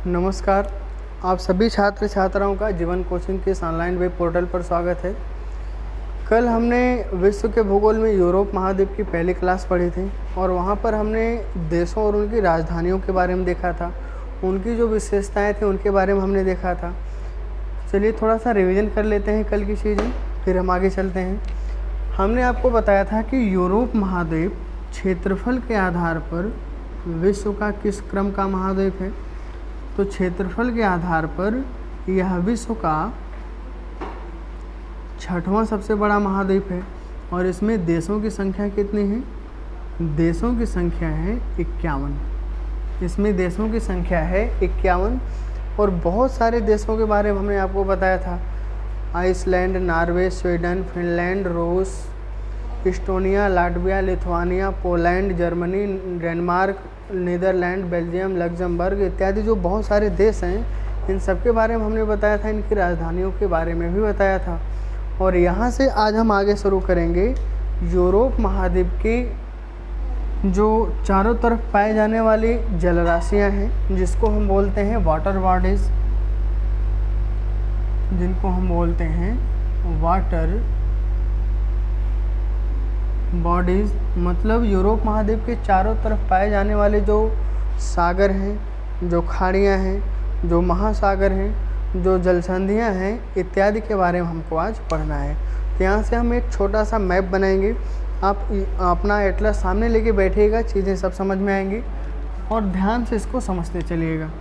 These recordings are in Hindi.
नमस्कार। आप सभी छात्र छात्राओं का जीवन कोचिंग के इस ऑनलाइन वेब पोर्टल पर स्वागत है। कल हमने विश्व के भूगोल में यूरोप महाद्वीप की पहली क्लास पढ़ी थी और वहाँ पर हमने देशों और उनकी राजधानियों के बारे में देखा था, उनकी जो विशेषताएं थी उनके बारे में हमने देखा था। चलिए थोड़ा सा रिवीजन कर लेते हैं कल की चीज़ें, फिर हम आगे चलते हैं। हमने आपको बताया था कि यूरोप महाद्वीप क्षेत्रफल के आधार पर विश्व का किस क्रम का महाद्वीप है। तो क्षेत्रफल के आधार पर यह विश्व का 6वां सबसे बड़ा महाद्वीप है और इसमें देशों की संख्या कितनी है? देशों की संख्या है 51। इसमें देशों की संख्या है 51 और बहुत सारे देशों के बारे में हमने आपको बताया था। आइसलैंड, नॉर्वे, स्वीडन, फिनलैंड, रूस, Estonia, Latvia, Lithuania, Poland, Germany, Denmark, Netherlands, Belgium, Luxembourg इत्यादि जो बहुत सारे देश हैं, इन सब के बारे में हमने बताया था। इनकी राजधानियों के बारे में भी बताया था। और यहाँ से आज हम आगे शुरू करेंगे यूरोप महाद्वीप की जो चारों तरफ पाए जाने वाली जलराशियाँ हैं, जिसको हम बोलते हैं वाटर बॉडीज़, जिनको हम बोलते हैं वाटर बॉडीज़। मतलब यूरोप महाद्वीप के चारों तरफ पाए जाने वाले जो सागर हैं, जो खाड़ियाँ हैं, जो महासागर हैं, जो जलसंधियाँ हैं इत्यादि के बारे में हमको आज पढ़ना है। तो यहाँ से हम एक छोटा सा मैप बनाएंगे। आप अपना एटलस सामने लेके बैठिएगा, चीज़ें सब समझ में आएंगी और ध्यान से इसको समझते चलिएगा।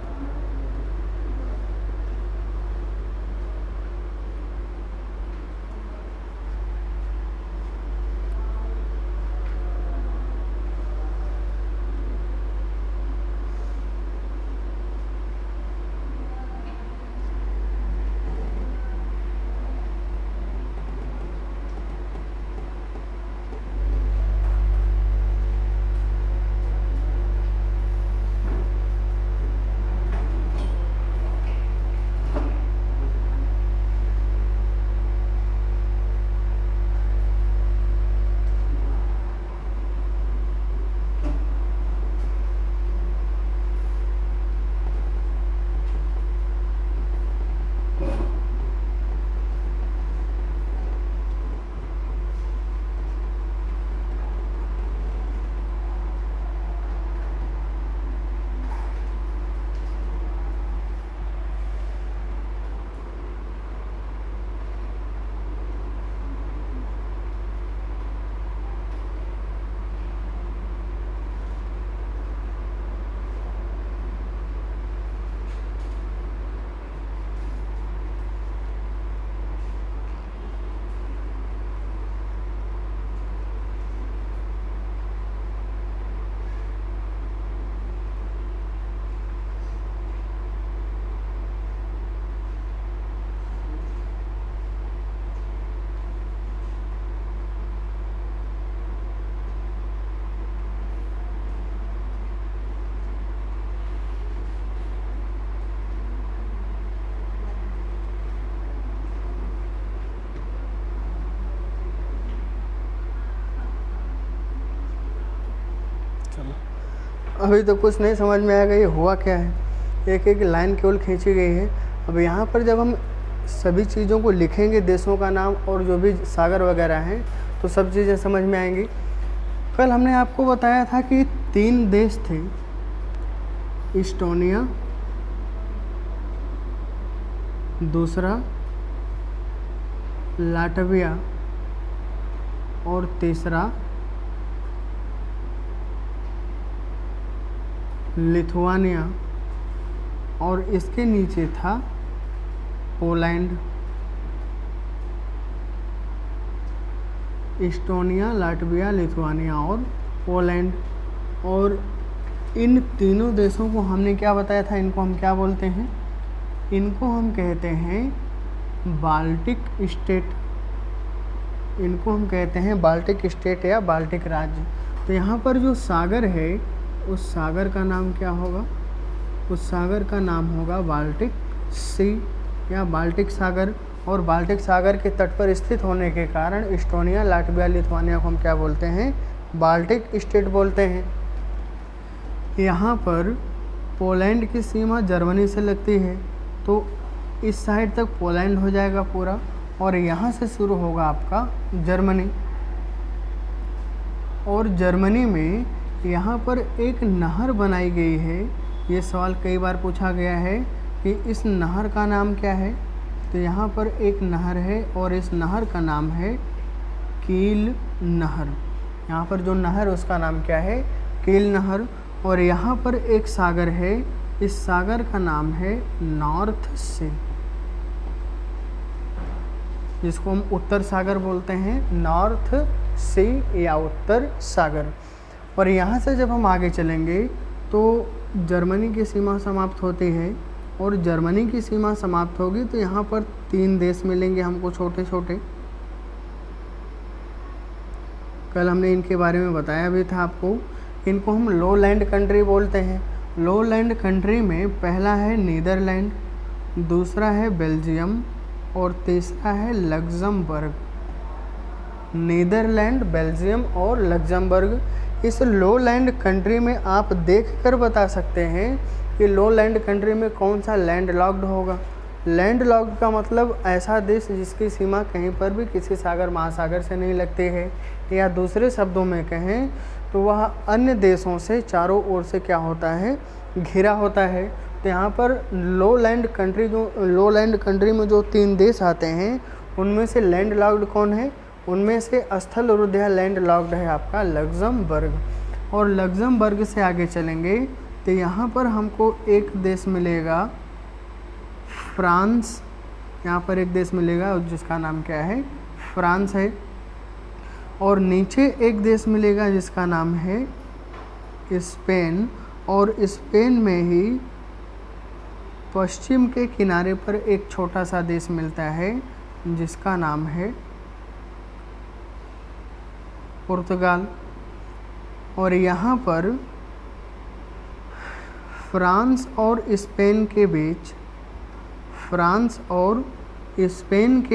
अभी तो कुछ नहीं समझ में आएगा ये हुआ क्या है। एक एक लाइन केवल खींची गई है। अब यहाँ पर जब हम सभी चीज़ों को लिखेंगे, देशों का नाम और जो भी सागर वगैरह हैं, तो सब चीज़ें समझ में आएंगी। कल हमने आपको बताया था कि 3 देश थे, इस्टोनिया, दूसरा लाटविया और तीसरा लिथुआनिया और इसके नीचे था पोलैंड। इस्टोनिया, लाटविया, लिथुआनिया और पोलैंड। और इन तीनों देशों को हमने क्या बताया था, इनको हम क्या बोलते हैं? इनको हम कहते हैं बाल्टिक स्टेट। इनको हम कहते हैं बाल्टिक स्टेट या बाल्टिक राज्य। तो यहाँ पर जो सागर है उस सागर का नाम क्या होगा? उस सागर का नाम होगा बाल्टिक सी या बाल्टिक सागर। और बाल्टिक सागर के तट पर स्थित होने के कारण इस्टोनिया, लाटविया, लिथुआनिया को हम क्या बोलते हैं? बाल्टिक स्टेट बोलते हैं। यहाँ पर पोलैंड की सीमा जर्मनी से लगती है, तो इस साइड तक पोलैंड हो जाएगा पूरा, और यहाँ से शुरू होगा आपका जर्मनी। और जर्मनी में यहाँ पर एक नहर बनाई गई है। ये सवाल कई बार पूछा गया है कि इस नहर का नाम क्या है। तो यहाँ पर एक नहर है और इस नहर का नाम है कील नहर। यहाँ पर जो नहर उसका नाम क्या है? कील नहर। और यहाँ पर एक सागर है, इस सागर का नाम है नॉर्थ सी, जिसको हम उत्तर सागर बोलते हैं, नॉर्थ सी या उत्तर सागर। और यहाँ से जब हम आगे चलेंगे तो जर्मनी की सीमा समाप्त होती है, और जर्मनी की सीमा समाप्त होगी तो यहाँ पर 3 देश मिलेंगे हमको छोटे छोटे। कल हमने इनके बारे में बताया भी था आपको। इनको हम लो लैंड कंट्री बोलते हैं। लो लैंड कंट्री में पहला है नीदरलैंड, दूसरा है बेल्जियम और तीसरा है लग्जमबर्ग। नीदरलैंड, बेल्जियम और लग्जमबर्ग। इस लो लैंड कंट्री में आप देख कर बता सकते हैं कि लो लैंड कंट्री में कौन सा लैंड लॉक्ड होगा। लैंड लॉक्ड का मतलब ऐसा देश जिसकी सीमा कहीं पर भी किसी सागर महासागर से नहीं लगती है, या दूसरे शब्दों में कहें तो वह अन्य देशों से चारों ओर से क्या होता है? घिरा होता है। तो यहाँ पर लो लैंड कंट्री में जो 3 देश आते हैं उनमें से लैंड लॉक्ड कौन है? उनमें से स्थल रुद्ध लैंड लॉक्ड है आपका लग्जमबर्ग। और लग्जमबर्ग से आगे चलेंगे तो यहाँ पर हमको एक देश मिलेगा फ्रांस। यहाँ पर एक देश मिलेगा जिसका नाम क्या है? फ्रांस है। और नीचे एक देश मिलेगा जिसका नाम है स्पेन, और स्पेन में ही पश्चिम के किनारे पर एक छोटा सा देश मिलता है जिसका नाम है पुर्तगाल। और यहाँ पर फ्रांस और स्पेन के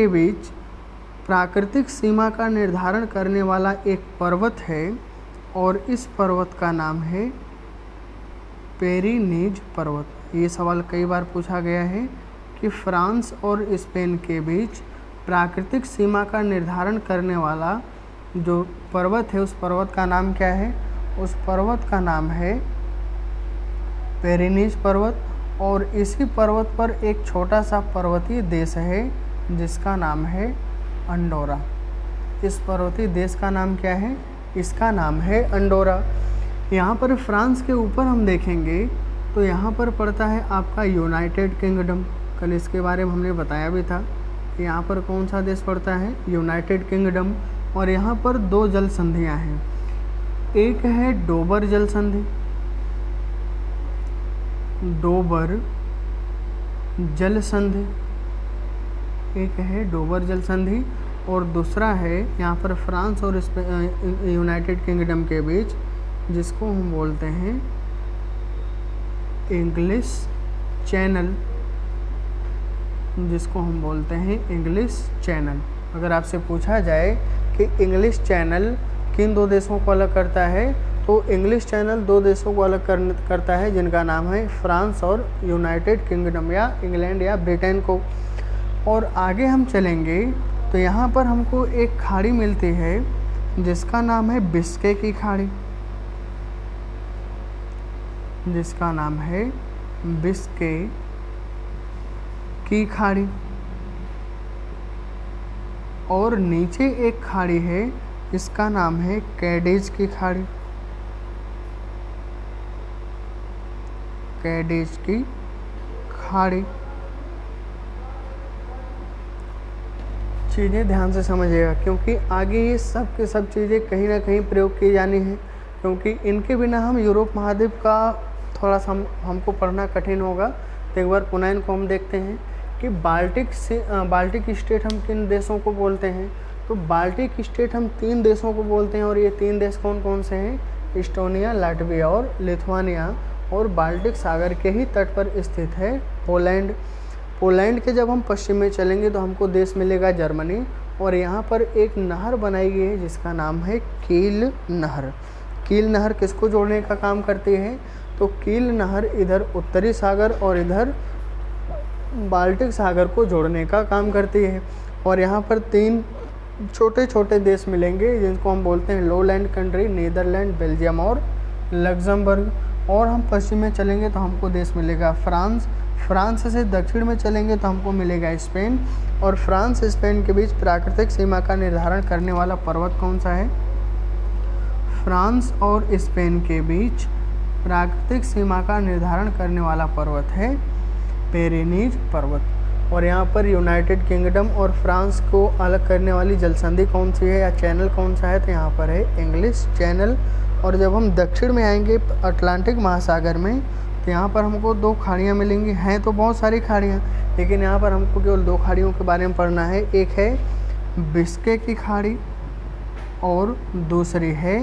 बीच प्राकृतिक सीमा का निर्धारण करने वाला एक पर्वत है, और इस पर्वत का नाम है पेरिनीज पर्वत। ये सवाल कई बार पूछा गया है कि फ्रांस और स्पेन के बीच प्राकृतिक सीमा का निर्धारण करने वाला जो पर्वत है उस पर्वत का नाम क्या है? उस पर्वत का नाम है पेरिनीज पर्वत। और इसी पर्वत पर एक छोटा सा पर्वतीय देश है जिसका नाम है अंडोरा। इस पर्वतीय देश का नाम क्या है? इसका नाम है अंडोरा। यहाँ पर फ्रांस के ऊपर हम देखेंगे तो यहाँ पर पड़ता है आपका यूनाइटेड किंगडम। कल इसके बारे में हमने बताया भी था कि यहाँ पर कौन सा देश पड़ता है? United kingdom. और यहाँ पर 2 जल संधियाँ हैं, एक है डोबर जल संधि, डोबर जल संधि, एक है डोबर जल संधि, और दूसरा है यहाँ पर फ्रांस और यूनाइटेड किंगडम के बीच जिसको हम बोलते हैं इंग्लिश चैनल, जिसको हम बोलते हैं इंग्लिश चैनल। अगर आपसे पूछा जाए कि इंग्लिश चैनल किन 2 देशों को अलग करता है, तो इंग्लिश चैनल 2 देशों को अलग करता है जिनका नाम है फ्रांस और यूनाइटेड किंगडम, या इंग्लैंड या ब्रिटेन को। और आगे हम चलेंगे तो यहाँ पर हमको एक खाड़ी मिलती है जिसका नाम है बिस्के की खाड़ी, जिसका नाम है बिस्के की खाड़ी। और नीचे एक खाड़ी है इसका नाम है कैडिज की खाड़ी, कैडिज की खाड़ी। चीज़ें ध्यान से समझिएगा क्योंकि आगे ये सब के सब चीज़ें कहीं ना कहीं प्रयोग की जानी है, क्योंकि इनके बिना हम यूरोप महाद्वीप का थोड़ा सा हमको पढ़ना कठिन होगा। तो एक बार पुनः इनको हम देखते हैं कि बाल्टिक स्टेट हम किन देशों को बोलते हैं। तो बाल्टिक स्टेट हम 3 देशों को बोलते हैं, और ये 3 देश कौन कौन से हैं? इस्टोनिया, लाटविया और लिथुआनिया। और बाल्टिक सागर के ही तट पर स्थित है पोलैंड। पोलैंड के जब हम पश्चिम में चलेंगे तो हमको देश मिलेगा जर्मनी, और यहाँ पर एक नहर बनाई गई है जिसका नाम है कील नहर। कील नहर किसको जोड़ने का काम करती है? तो कील नहर इधर उत्तरी सागर और इधर बाल्टिक सागर को जोड़ने का काम करती है। और यहाँ पर 3 छोटे छोटे देश मिलेंगे जिनको हम बोलते हैं लोलैंड कंट्री, नीदरलैंड, बेल्जियम और लग्जमबर्ग। और हम पश्चिम में चलेंगे तो हमको देश मिलेगा फ्रांस। फ्रांस से दक्षिण में चलेंगे तो हमको मिलेगा स्पेन। और फ्रांस स्पेन के बीच प्राकृतिक सीमा का निर्धारण करने वाला पर्वत कौन सा है? फ्रांस और स्पेन के बीच प्राकृतिक सीमा का निर्धारण करने वाला पर्वत है पेरेनीज पर्वत। और यहाँ पर यूनाइटेड किंगडम और फ्रांस को अलग करने वाली जलसंधि कौन सी है या चैनल कौन सा है? तो यहाँ पर है इंग्लिश चैनल। और जब हम दक्षिण में आएंगे अटलांटिक महासागर में तो यहाँ पर हमको 2 खाड़ियाँ मिलेंगी। हैं तो बहुत सारी खाड़ियाँ, लेकिन यहाँ पर हमको केवल 2 खाड़ियों के बारे में पढ़ना है। एक है बिस्के की खाड़ी और दूसरी है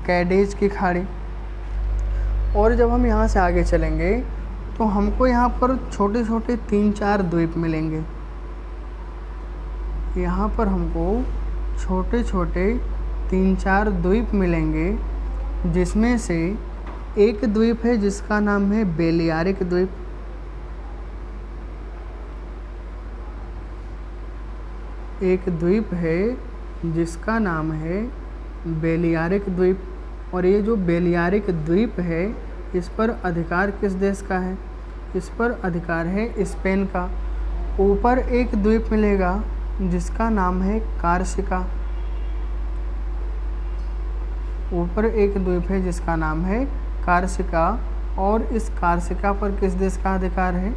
कैडिज की खाड़ी। और जब हम यहाँ से आगे चलेंगे तो हमको यहाँ पर छोटे छोटे 3-4 द्वीप मिलेंगे। यहाँ पर हमको छोटे छोटे 3-4 द्वीप मिलेंगे, जिसमें से एक द्वीप है जिसका नाम है बेलियारिक द्वीप। एक द्वीप है जिसका नाम है बेलियारिक द्वीप। और ये जो बेलियारिक द्वीप है इस पर अधिकार किस देश का है? इस पर अधिकार है स्पेन का। ऊपर एक द्वीप मिलेगा जिसका नाम है कार्सिका। ऊपर एक द्वीप है जिसका नाम है कार्सिका। और इस कार्सिका पर किस देश का अधिकार है?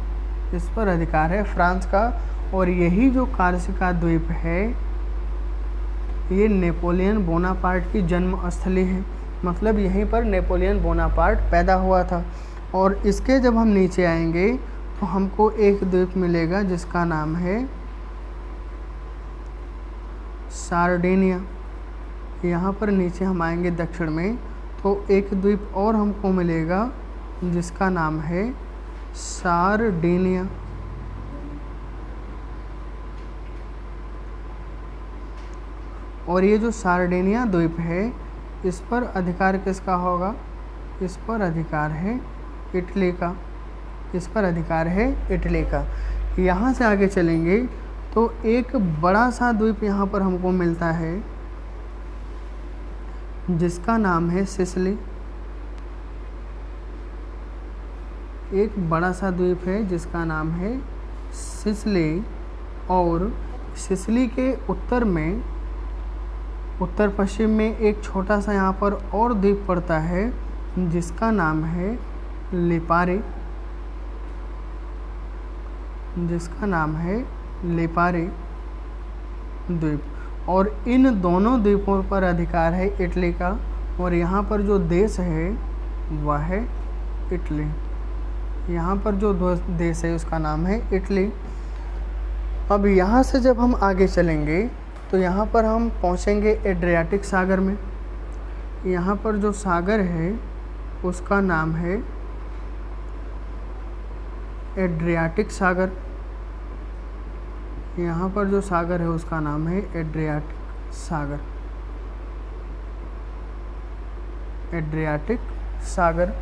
इस पर अधिकार है फ्रांस का। और यही जो कार्सिका द्वीप है ये नेपोलियन बोनापार्ट की जन्म स्थली है। मतलब यहीं पर नेपोलियन बोनापार्ट पैदा हुआ था। और इसके जब हम नीचे आएंगे तो हमको एक द्वीप मिलेगा जिसका नाम है सार्डिनिया। यहाँ पर नीचे हम आएंगे दक्षिण में तो एक द्वीप और हमको मिलेगा जिसका नाम है सार्डिनिया। और ये जो सार्डिनिया द्वीप है इस पर अधिकार किसका होगा? इस पर अधिकार है इटली का। इस पर अधिकार है इटली का। यहाँ से आगे चलेंगे तो एक बड़ा सा द्वीप यहाँ पर हमको मिलता है जिसका नाम है सिसिली। एक बड़ा सा द्वीप है जिसका नाम है सिसिली। और सिसिली के उत्तर में, उत्तर पश्चिम में एक छोटा सा यहाँ पर और द्वीप पड़ता है जिसका नाम है लिपारी। जिसका नाम है लिपारी द्वीप। और इन दोनों द्वीपों पर अधिकार है इटली का। और यहाँ पर जो देश है वह है इटली। यहाँ पर जो देश है उसका नाम है इटली। अब यहाँ से जब हम आगे चलेंगे तो यहाँ पर हम पहुँचेंगे एड्रियाटिक सागर में। यहाँ पर जो सागर है उसका नाम है एड्रियाटिक सागर। यहाँ पर जो सागर है उसका नाम है एड्रियाटिक सागर। एड्रियाटिक सागर।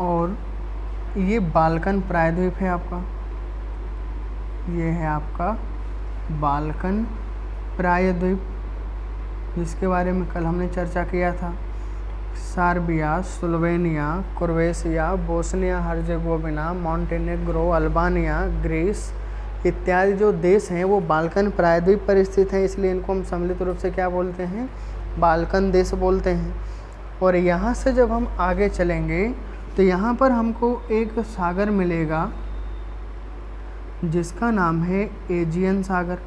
और ये बाल्कन प्रायद्वीप है आपका। ये है आपका बाल्कन प्रायद्वीप जिसके बारे में कल हमने चर्चा किया था। Serbia, Slovenia, Croatia, Bosnia Herzegovina, Montenegro, Albania, Greece इत्यादि जो देश हैं वो बाल्कन प्रायद्वीप पर स्थित हैं। इसलिए इनको हम सम्मिलित रूप से क्या बोलते हैं? बाल्कन देश बोलते हैं। और यहाँ से जब हम आगे चलेंगे तो यहाँ पर हमको एक सागर मिलेगा जिसका नाम है एजियन सागर।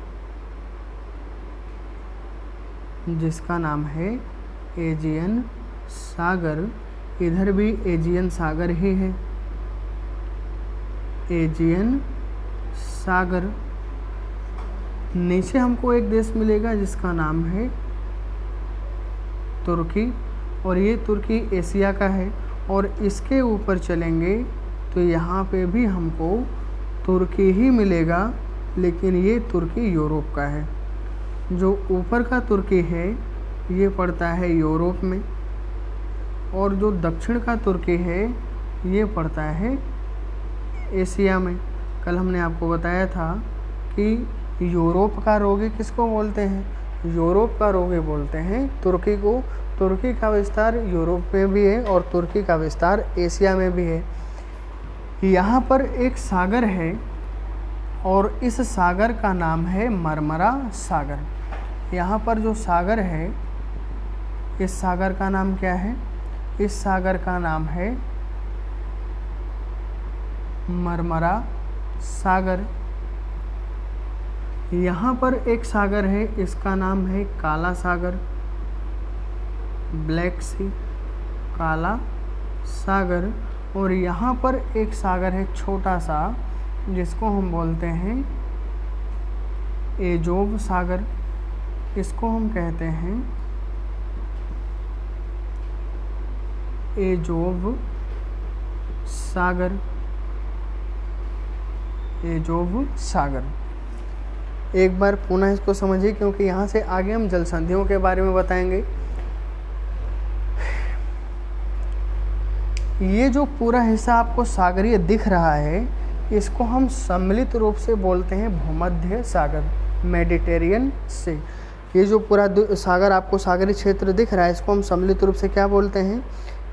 जिसका नाम है एजियन सागर। इधर भी एजियन सागर ही है। एजियन सागर। नीचे हमको एक देश मिलेगा जिसका नाम है तुर्की। और ये तुर्की एशिया का है। और इसके ऊपर चलेंगे तो यहाँ पे भी हमको तुर्की ही मिलेगा, लेकिन ये तुर्की यूरोप का है। जो ऊपर का तुर्की है ये पड़ता है यूरोप में, और जो दक्षिण का तुर्की है ये पड़ता है एशिया में। कल हमने आपको बताया था कि यूरोप का रोगी किसको बोलते हैं? यूरोप का रोगी बोलते हैं तुर्की को। तुर्की का विस्तार यूरोप में भी है और तुर्की का विस्तार एशिया में भी है। यहाँ पर एक सागर है और इस सागर का नाम है मरमरा सागर। यहाँ पर जो सागर है, इस सागर का नाम क्या है? इस सागर का नाम है मरमरा सागर। यहाँ पर एक सागर है, इसका नाम है काला सागर, ब्लैक सी, काला सागर। और यहाँ पर एक सागर है छोटा सा, जिसको हम बोलते हैं एजोव सागर। इसको हम कहते हैं एजोव सागर, एजोव सागर। एक बार पुनः इसको समझिए, क्योंकि यहाँ से आगे हम जल संधियों के बारे में बताएंगे। ये जो पूरा हिस्सा आपको सागरीय दिख रहा है, इसको हम सम्मिलित रूप से बोलते हैं भूमध्य सागर, मेडिटेरियन से। ये जो पूरा सागर आपको सागरीय क्षेत्र दिख रहा है, इसको हम सम्मिलित रूप से क्या बोलते हैं?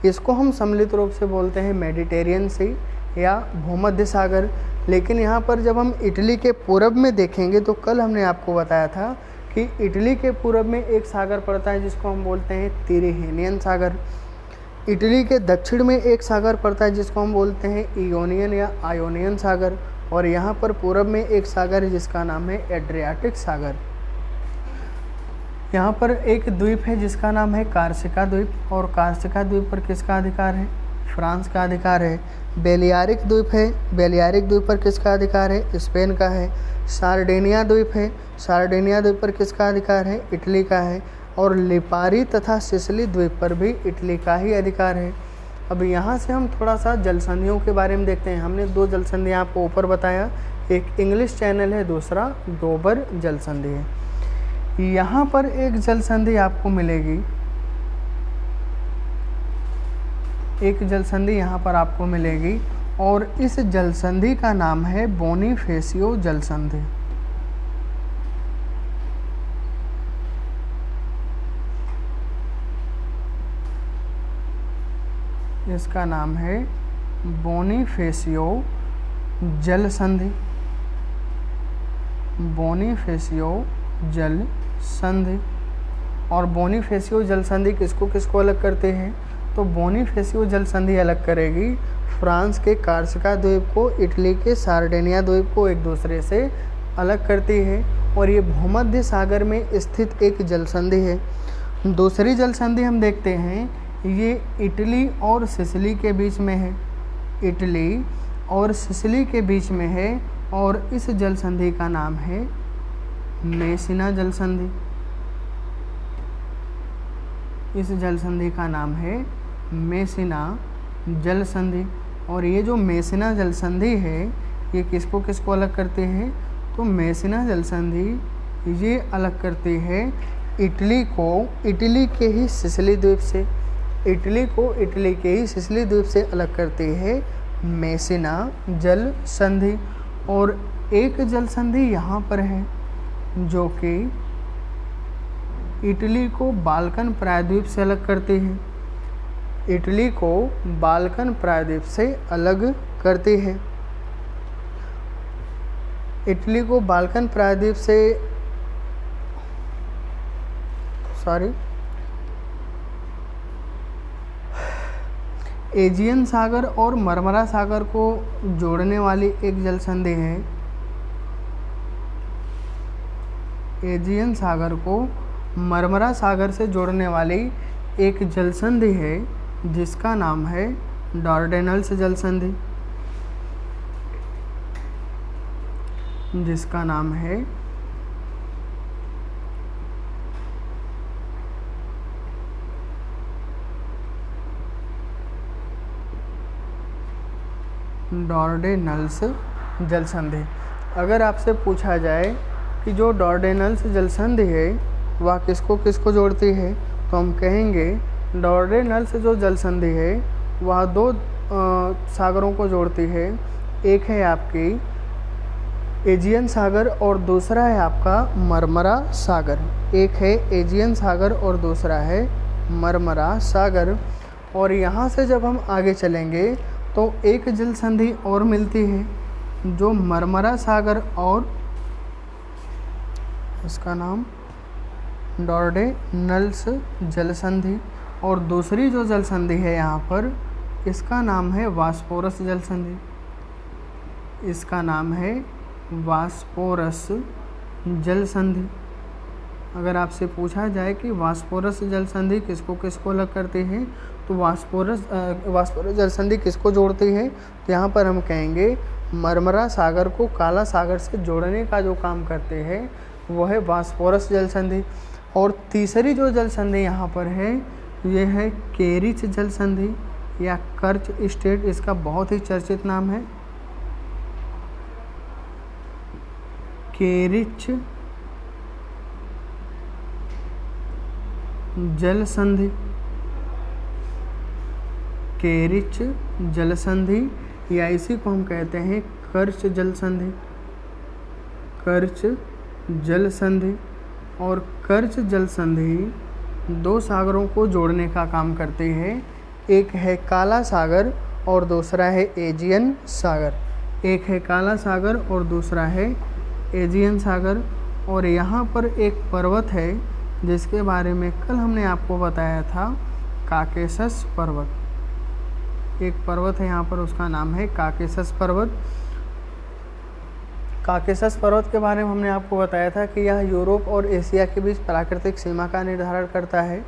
इसको हम सम्मिलित रूप से बोलते हैं मेडिटेरियन सी या भूमध्य सागर। लेकिन यहाँ पर जब हम इटली के पूरब में देखेंगे, तो कल हमने आपको बताया था कि इटली के पूरब में एक सागर पड़ता है जिसको हम बोलते हैं तिरिहेनियन सागर। इटली के दक्षिण में एक सागर पड़ता है जिसको हम बोलते हैं इयोनियन या आयोनियन सागर। और यहाँ पर पूरब में एक सागर है जिसका नाम है एड्रियाटिक सागर। यहाँ पर एक द्वीप है जिसका नाम है कार्सिका द्वीप, और कार्सिका द्वीप पर किसका अधिकार है? फ्रांस का अधिकार है। बेलियारिक द्वीप है, बेलियारिक द्वीप पर किसका अधिकार है? स्पेन का है। सार्डिनिया द्वीप है, सार्डिनिया द्वीप पर किसका अधिकार है? इटली का है। और लिपारी तथा सिसिली द्वीप पर भी इटली का ही अधिकार है। अब यहाँ से हम थोड़ा सा जल संधियों के बारे में देखते हैं। हमने दो जल संधि आपको ऊपर बताया, एक इंग्लिश चैनल है, दूसरा डोबर जल संधि है। यहाँ पर एक जल संधि आपको मिलेगी, एक जल संधि यहाँ पर आपको मिलेगी, और इस जल संधि का नाम है बोनीफेसियो जल संधि। इसका नाम है बोनीफेसियो जल संधि, बोनीफेसियो जल संधि। और बोनीफेसियो जल संधि किसको किसको अलग करते हैं? तो बोनीफेसियो जल संधि अलग करेगी फ्रांस के कार्सिका द्वीप को इटली के सार्डिनिया द्वीप को एक दूसरे से अलग करती है। और ये भूमध्य सागर में स्थित एक जल संधि है। दूसरी जल संधि हम देखते हैं, ये इटली और सिसिली के बीच में है, इटली और सिसिली के बीच में है। और इस जल संधि का नाम है मेसिना जल संधि। इस जल संधि का नाम है मेसिना जल संधि। और ये जो मेसिना जल संधि है, ये किसको किसको अलग करते हैं? तो मेसिना जल संधि ये अलग करती है इटली को इटली के ही सिसिली द्वीप से, इटली को इटली के ही सिसिली द्वीप से अलग करती है मेसिना जल संधि। और एक जल संधि यहाँ पर है जो कि इटली को बाल्कन प्रायद्वीप से अलग करती है, इटली को बाल्कन प्रायद्वीप से अलग करती है। इटली को बाल्कन प्रायद्वीप से एजियन सागर और मरमरा सागर को जोड़ने वाली एक जल संधि है। एजियन सागर को मरमरा सागर से जोड़ने वाली एक जल संधि है जिसका नाम है डार्डेनल्स जल संधि, जिसका नाम है डार्डेनल्स जल संधि। अगर आपसे पूछा जाए कि जो डॉर्डेनल्स जल संधि है वह किसको किसको जोड़ती है, तो हम कहेंगे डॉर्डेनल्स जो जल संधि है वह दो सागरों को जोड़ती है। एक है आपकी एजियन सागर और दूसरा है आपका मरमरा सागर। एक है एजियन सागर और दूसरा है मरमरा सागर। और यहाँ से जब हम आगे चलेंगे तो एक जल संधि और मिलती है जो मरमरा सागर और इसका नाम डॉर्डेनल्स जल संधि, और दूसरी जो जल संधि है यहाँ पर इसका नाम है वास्पोरस जल संधि। इसका नाम है वास्पोरस जल संधि। अगर आपसे पूछा जाए कि वास्पोरस जल संधि किसको किसको अलग करती है, तो वास्पोरस जल संधि किसको जोड़ती है, तो यहाँ पर हम कहेंगे मरमरा सागर को काला सागर से जोड़ने का जो काम करते हैं वो है वास्पोरस जल संधि। और तीसरी जो जल संधि यहाँ पर है ये है केरिच जल संधि या कर्च स्टेट, इसका बहुत ही चर्चित नाम है केरिच जल संधि। केरिच जल संधि या इसी को हम कहते हैं कर्च जल संधि। कर्च जल संधि और कर्च जल संधि दो सागरों को जोड़ने का काम करती है। एक है काला सागर और दूसरा है एजियन सागर। एक है काला सागर और दूसरा है एजियन सागर। और यहाँ पर एक पर्वत है जिसके बारे में कल हमने आपको बताया था, काकेशस पर्वत। एक पर्वत है यहाँ पर, उसका नाम है काकेशस पर्वत। काकेशस पर्वत के बारे में हमने आपको बताया था कि यह यूरोप और एशिया के बीच प्राकृतिक सीमा का निर्धारण करता है।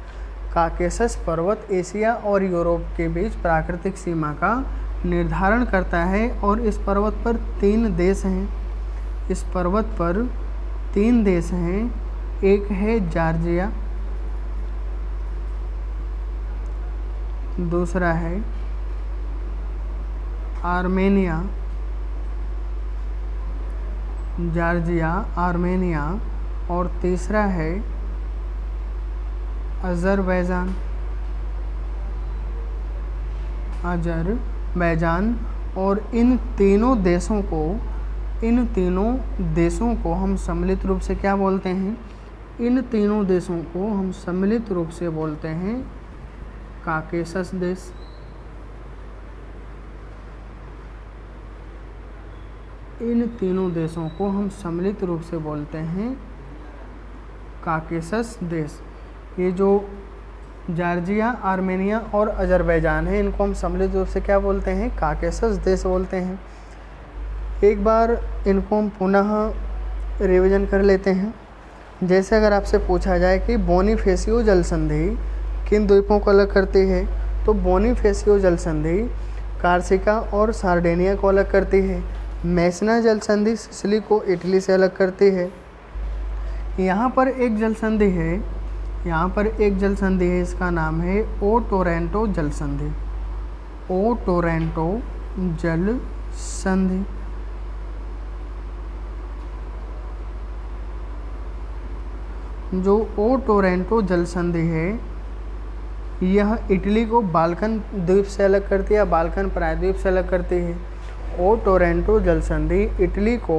काकेशस पर्वत एशिया और यूरोप के बीच प्राकृतिक सीमा का निर्धारण करता है। और इस पर्वत पर 3 देश हैं। इस पर्वत पर 3 देश हैं। एक है जॉर्जिया, दूसरा है आर्मेनिया, जॉर्जिया आर्मेनिया, और तीसरा है अज़रबैजान। अज़रबैजान। और इन तीनों देशों को हम सम्मिलित रूप से क्या बोलते हैं? इन तीनों देशों को हम सम्मिलित रूप से बोलते हैं काकेशस देश। इन तीनों देशों को हम सम्मिलित रूप से बोलते हैं काकेशस देश। ये जो जॉर्जिया, आर्मेनिया और अज़रबैजान है इनको हम सम्मिलित रूप से क्या बोलते हैं? काकेशस देश बोलते हैं। एक बार इनको हम पुनः रिवीजन कर लेते हैं। जैसे अगर आपसे पूछा जाए कि बोनीफेसियो जल संधि किन द्वीपों को अलग करती है, तो बोनीफेसियो जल संधि कार्सिका और सार्डिनिया को अलग करती है। मैसना जल संधि सिसिली को इटली से अलग करती है। यहाँ पर एक जल संधि है, इसका नाम है ओ टोरंटो जल संधि। ओ टोरंटो जल संधि। जो ओ टोरंटो जल संधि है यह इटली को बाल्कन द्वीप से अलग करती है या बाल्कन प्रायद्वीप से अलग करती है। ओ टोरंटो जल संधि इटली को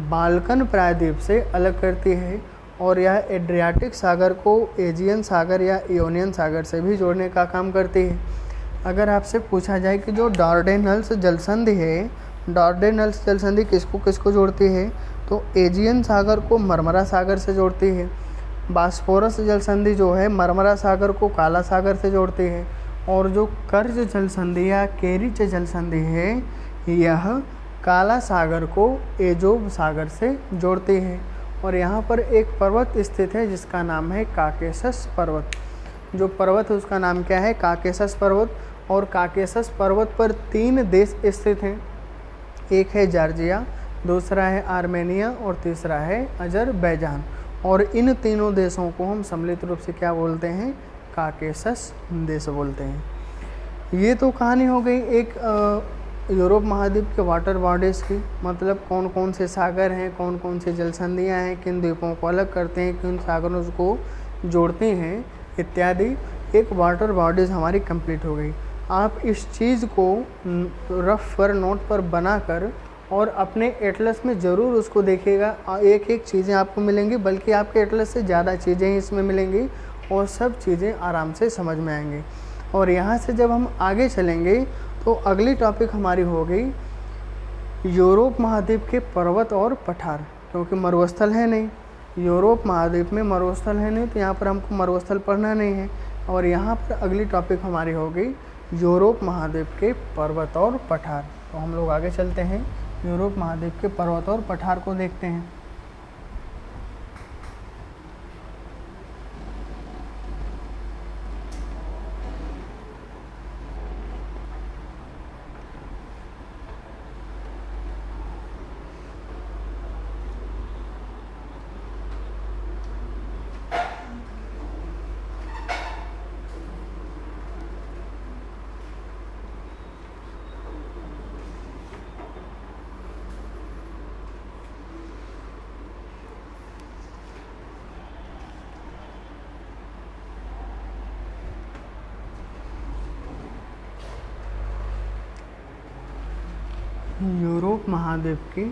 बाल्कन प्रायद्वीप से अलग करती है और यह एड्रियाटिक सागर को एजियन सागर या इयोनियन सागर से भी जोड़ने का काम करती है। अगर आपसे पूछा जाए कि जो डॉर्डेनल्स जल संधि है, डॉर्डेनल्स जल संधि किसको किसको जोड़ती है, तो एजियन सागर को मरमरा सागर से जोड़ती है। बास्पोरस जल संधि जो है मरमरा सागर को काला सागर से जोड़ती है। और जो कर्ज जल संधि या केरिच जल संधि है यह काला सागर को एजोब सागर से जोड़ती है। और यहाँ पर एक पर्वत स्थित है जिसका नाम है काकेशस पर्वत। जो पर्वत है उसका नाम क्या है? काकेशस पर्वत। और काकेशस पर्वत पर 3 देश स्थित हैं। एक है जॉर्जिया, दूसरा है आर्मेनिया और तीसरा है अज़रबैजान। और इन तीनों देशों को हम सम्मिलित रूप से क्या बोलते हैं? काकेशस देश बोलते हैं। ये तो कहानी हो गई एक यूरोप महाद्वीप के वाटर बॉडीज़ की, मतलब कौन कौन से सागर हैं, कौन कौन से जल संधियाँ हैं, किन द्वीपों को अलग करते हैं, किन सागरों को जोड़ते हैं इत्यादि, एक वाटर बॉडीज़ हमारी कंप्लीट हो गई। आप इस चीज़ को रफ पर नोट पर बनाकर और अपने एटलस में ज़रूर उसको देखिएगा। एक एक चीज़ें आपको मिलेंगी, बल्कि आपके एटलस से ज़्यादा चीज़ें ही इसमें मिलेंगी और सब चीज़ें आराम से समझ में आएंगी। और यहाँ से जब हम आगे चलेंगे तो अगली टॉपिक हमारी हो गई यूरोप महाद्वीप के पर्वत और पठार, क्योंकि मरुस्थल है नहीं, यूरोप महाद्वीप में मरुस्थल है नहीं, तो यहाँ पर हमको मरुस्थल पढ़ना नहीं है। और यहाँ पर अगली टॉपिक हमारी हो गई यूरोप महाद्वीप के पर्वत और पठार। तो हम लोग आगे चलते हैं, यूरोप महाद्वीप के पर्वत और पठार को देखते हैं। यूरोप महाद्वीप की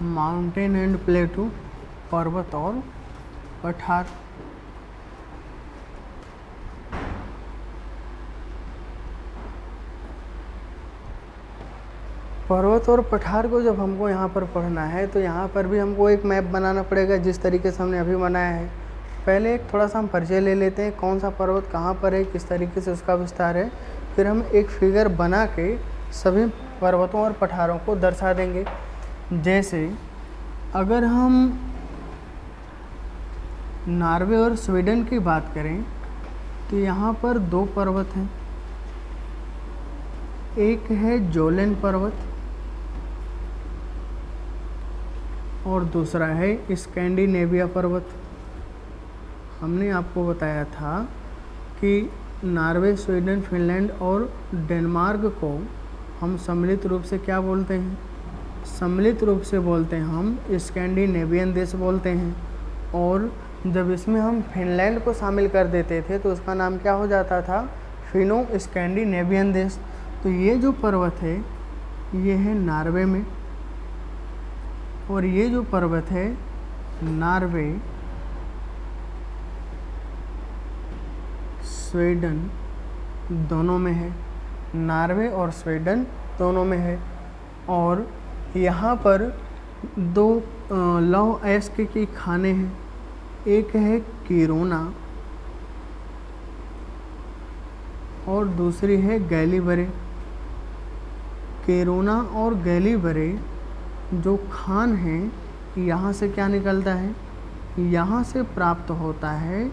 माउंटेन एंड प्लेटू, पर्वत और पठार। पर्वत और पठार को जब हमको यहाँ पर पढ़ना है तो यहाँ पर भी हमको एक मैप बनाना पड़ेगा, जिस तरीके से हमने अभी बनाया है। पहले एक थोड़ा सा हम परिचय ले लेते हैं, कौन सा पर्वत कहाँ पर है, किस तरीके से उसका विस्तार है। फिर हम एक फिगर बना के सभी पर्वतों और पठारों को दर्शा देंगे। जैसे अगर हम नॉर्वे और स्वीडन की बात करें तो यहाँ पर दो पर्वत हैं, एक है जोलेन पर्वत और दूसरा है स्कैंडिनेविया पर्वत। हमने आपको बताया था कि नॉर्वे, स्वीडन, फिनलैंड और डेनमार्क को हम सम्मिलित रूप से क्या बोलते हैं? सम्मिलित रूप से बोलते हैं हम स्कैंडिनेवियन देश बोलते हैं। और जब इसमें हम फिनलैंड को शामिल कर देते थे तो उसका नाम क्या हो जाता था? फिनो स्कैंडिनेवियन देश। तो ये जो पर्वत है ये है नॉर्वे में, और ये जो पर्वत है नॉर्वे, स्वीडन दोनों में है, नॉर्वे और स्वीडन दोनों में है। और यहाँ पर दो लौह अयस्क की खाने हैं, एक है किरोना और दूसरी है गैलीबरे। किरोना और गैलीबरे जो खान हैं यहाँ से क्या निकलता है? यहाँ से प्राप्त होता है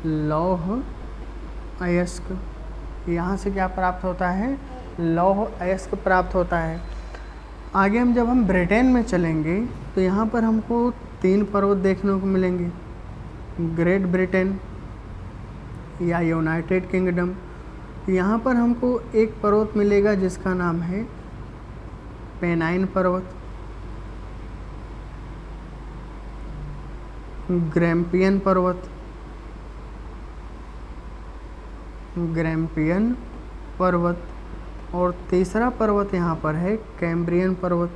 लौह अयस्क। यहाँ से क्या प्राप्त होता है? लौह अयस्क प्राप्त होता है। आगे हम ब्रिटेन में चलेंगे तो यहाँ पर हमको तीन पर्वत देखने को मिलेंगे, ग्रेट ब्रिटेन या यूनाइटेड किंगडम। यहाँ पर हमको एक पर्वत मिलेगा जिसका नाम है पेनाइन पर्वत, ग्रैम्पियन पर्वत, ग्रैम्पियन पर्वत, और तीसरा पर्वत यहाँ पर है कैम्ब्रियन पर्वत।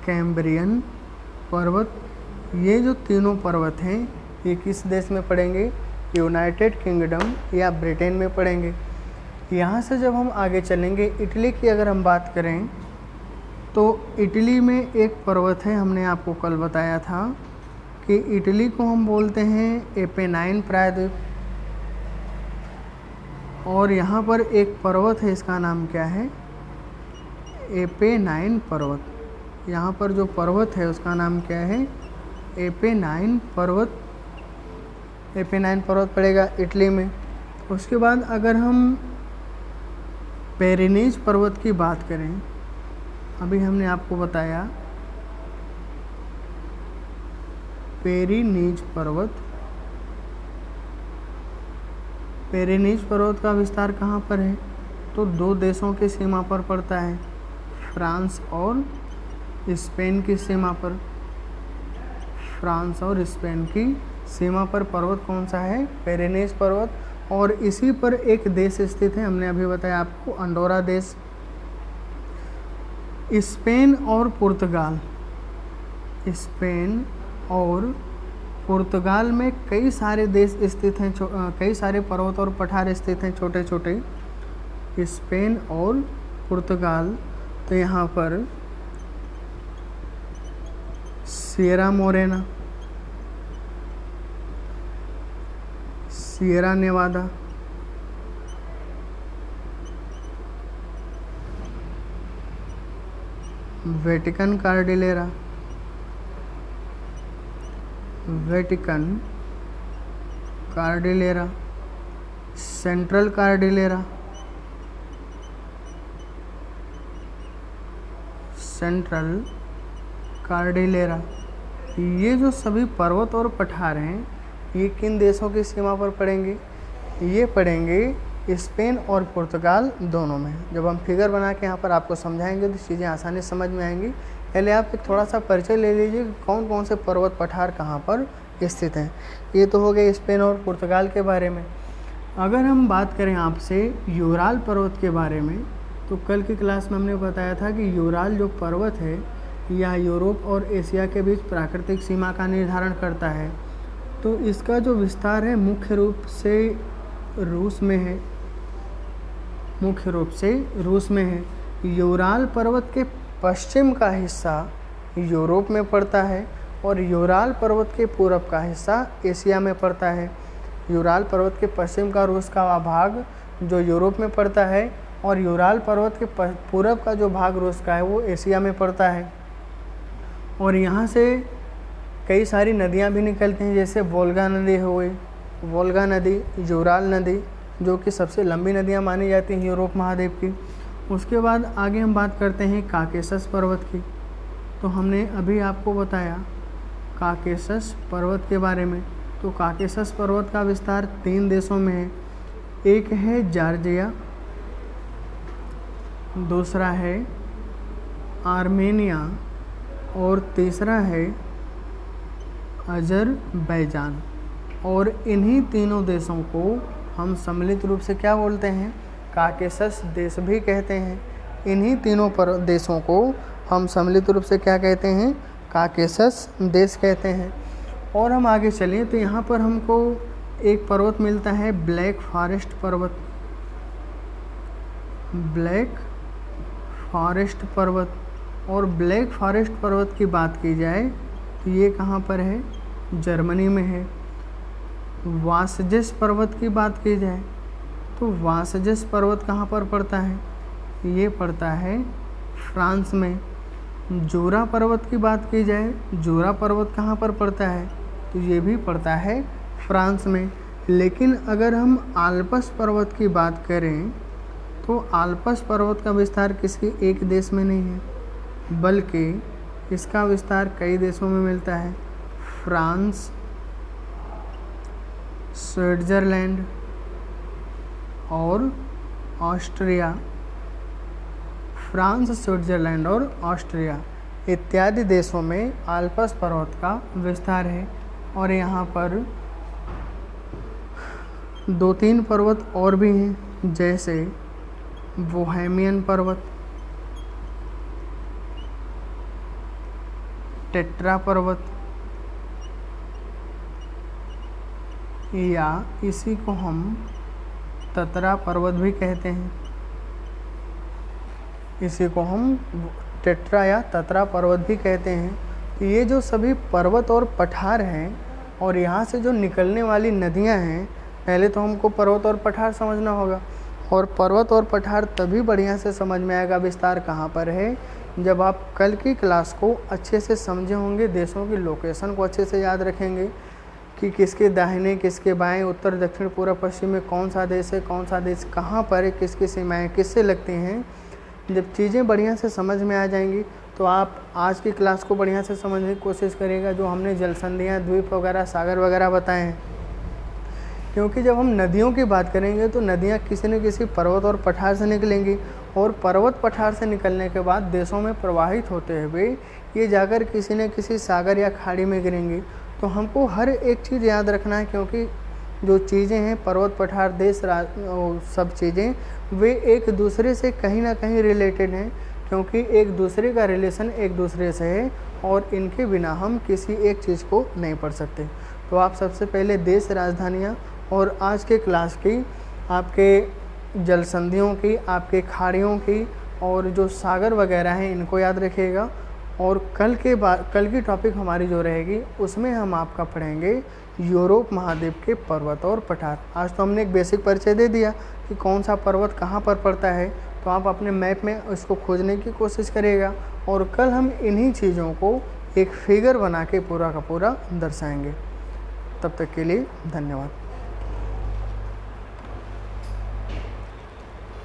कैम्ब्रियन पर्वत, ये जो तीनों पर्वत हैं ये किस देश में पड़ेंगे? यूनाइटेड किंगडम या ब्रिटेन में पड़ेंगे। यहाँ से जब हम आगे चलेंगे, इटली की अगर हम बात करें तो इटली में एक पर्वत है, हमने आपको कल बताया था कि इटली को हम बोलते हैं एपेनाइन प्रायद्वीप। और यहाँ पर एक पर्वत है, इसका नाम क्या है? एपेनाइन पर्वत। यहाँ पर जो पर्वत है उसका नाम क्या है? एपेनाइन पर्वत। एपेनाइन पर्वत पड़ेगा इटली में। उसके बाद अगर हम पेरिनीज पर्वत की बात करें, अभी हमने आपको बताया पेरिनीज पर्वत, पेरेनीज पर्वत का विस्तार कहाँ पर है? तो दो देशों की सीमा पर पड़ता है, फ्रांस और स्पेन की सीमा पर। फ्रांस और स्पेन की सीमा पर पर्वत कौन सा है? पेरेनीज पर्वत। और इसी पर एक देश स्थित है, हमने अभी बताया आपको, अंडोरा देश। स्पेन और पुर्तगाल, स्पेन और पुर्तगाल में कई सारे देश स्थित हैं, कई सारे पर्वत और पठार स्थित हैं छोटे छोटे। स्पेन और पुर्तगाल, तो यहाँ पर Sierra Morena, Sierra Nevada, Vatican Cordillera, Vatican Cordillera, Central Cordillera, Central Cordillera. ये जो सभी पर्वत और पठार हैं, ये किन देशों की सीमा पर पड़ेंगे? ये पड़ेंगे स्पेन और पुर्तगाल दोनों में। जब हम फिगर बना के यहाँ पर आपको समझाएंगे तो चीज़ें आसानी समझ में आएंगी। पहले आप एक थोड़ा सा परिचय ले लीजिए कि कौन कौन से पर्वत पठार कहाँ पर स्थित हैं। ये तो हो गए स्पेन और पुर्तगाल के बारे में। अगर हम बात करें आपसे यूराल पर्वत के बारे में, तो कल की क्लास में हमने बताया था कि यूराल जो पर्वत है यह यूरोप और एशिया के बीच प्राकृतिक सीमा का निर्धारण करता है। तो इसका जो विस्तार है मुख्य रूप से रूस में है, मुख्य रूप से रूस में है। यूराल पर्वत के पश्चिम का हिस्सा यूरोप में पड़ता है और यूराल पर्वत के पूरब का हिस्सा एशिया में पड़ता है। यूराल पर्वत के पश्चिम का रूस का भाग जो यूरोप में पड़ता है और यूराल पर्वत के पूरब का जो भाग रूस का है वो एशिया में पड़ता है। और यहाँ से कई सारी नदियाँ भी निकलती हैं, जैसे वोल्गा नदी हो गई, वोल्गा नदी, यूराल नदी, जो कि सबसे लंबी नदियाँ मानी जाती हैं यूरोप महाद्वीप की। उसके बाद आगे हम बात करते हैं काकेशस पर्वत की। तो हमने अभी आपको बताया काकेशस पर्वत के बारे में। तो काकेशस पर्वत का विस्तार 3 देशों में है। एक है जॉर्जिया, दूसरा है आर्मेनिया और तीसरा है अजरबैजान। और इन्हीं तीनों देशों को हम सम्मिलित रूप से क्या बोलते हैं? काकेशस देश भी कहते हैं। इन्हीं तीनों देशों को हम सम्मिलित रूप से क्या कहते हैं? काकेशस देश कहते हैं। और हम आगे चलें तो यहाँ पर हमको एक पर्वत मिलता है ब्लैक फॉरेस्ट पर्वत, ब्लैक फॉरेस्ट पर्वत। और ब्लैक फॉरेस्ट पर्वत की बात की जाए तो ये कहाँ पर है? जर्मनी में है। वासजेस पर्वत की बात की जाए तो वासजेस पर्वत कहाँ पर पड़ता है? ये पड़ता है फ्रांस में। जोरा पर्वत की बात की जाए, जोरा पर्वत कहाँ पर पड़ता है? तो ये भी पड़ता है फ्रांस में। लेकिन अगर हम आल्पस पर्वत की बात करें तो आल्पस पर्वत का विस्तार किसी एक देश में नहीं है, बल्कि इसका विस्तार कई देशों में मिलता है। फ्रांस, स्विट्ज़रलैंड और ऑस्ट्रिया। फ्रांस, स्विट्ज़रलैंड और ऑस्ट्रिया इत्यादि देशों में आल्पस पर्वत का विस्तार है। और यहाँ पर 2-3 पर्वत और भी हैं, जैसे बोहेमियन पर्वत, टेट्रा पर्वत, या इसी को हम ततरा पर्वत भी कहते हैं। इसी को हम टेट्रा या ततरा पर्वत भी कहते हैं। तो ये जो सभी पर्वत और पठार हैं और यहाँ से जो निकलने वाली नदियाँ हैं, पहले तो हमको पर्वत और पठार समझना होगा। और पर्वत और पठार तभी बढ़िया से समझ में आएगा विस्तार कहाँ पर है, जब आप कल की क्लास को अच्छे से समझे होंगे, देशों की लोकेशन को अच्छे से याद रखेंगे कि किसके दाहिने किसके बाएं, उत्तर दक्षिण पूर्व पश्चिम में कौन सा देश है, कौन सा देश कहाँ पर है, किसकी सीमाएं किससे लगती हैं। जब चीज़ें बढ़िया से समझ में आ जाएंगी तो आप आज की क्लास को बढ़िया से समझने की कोशिश करिएगा। जो हमने जल संधियाँ, द्वीप वगैरह, सागर वगैरह बताए हैं, क्योंकि जब हम नदियों की बात करेंगे तो नदियाँ किसी न किसी पर्वत और पठार से निकलेंगी, और पर्वत पठार से निकलने के बाद देशों में प्रवाहित होते हुए ये जाकर किसी न किसी सागर या खाड़ी में गिरेंगी। तो हमको हर एक चीज़ याद रखना है, क्योंकि जो चीज़ें हैं पर्वत पठार देश सब चीज़ें वे एक दूसरे से कहीं ना कहीं रिलेटेड हैं, क्योंकि एक दूसरे का रिलेशन एक दूसरे से है और इनके बिना हम किसी एक चीज़ को नहीं पढ़ सकते। तो आप सबसे पहले देश राजधानियाँ और आज के क्लास की आपके जल संधियों की, आपके खाड़ियों की और जो सागर वगैरह हैं इनको याद रखिएगा। और कल की टॉपिक हमारी जो रहेगी उसमें हम आपका पढ़ेंगे यूरोप महाद्वीप के पर्वत और पठार। आज तो हमने एक बेसिक परिचय दे दिया कि कौन सा पर्वत कहाँ पर पड़ता है, तो आप अपने मैप में इसको खोजने की कोशिश करिएगा, और कल हम इन्हीं चीज़ों को एक फिगर बना के पूरा का पूरा दर्शाएंगे। तब तक के लिए धन्यवाद।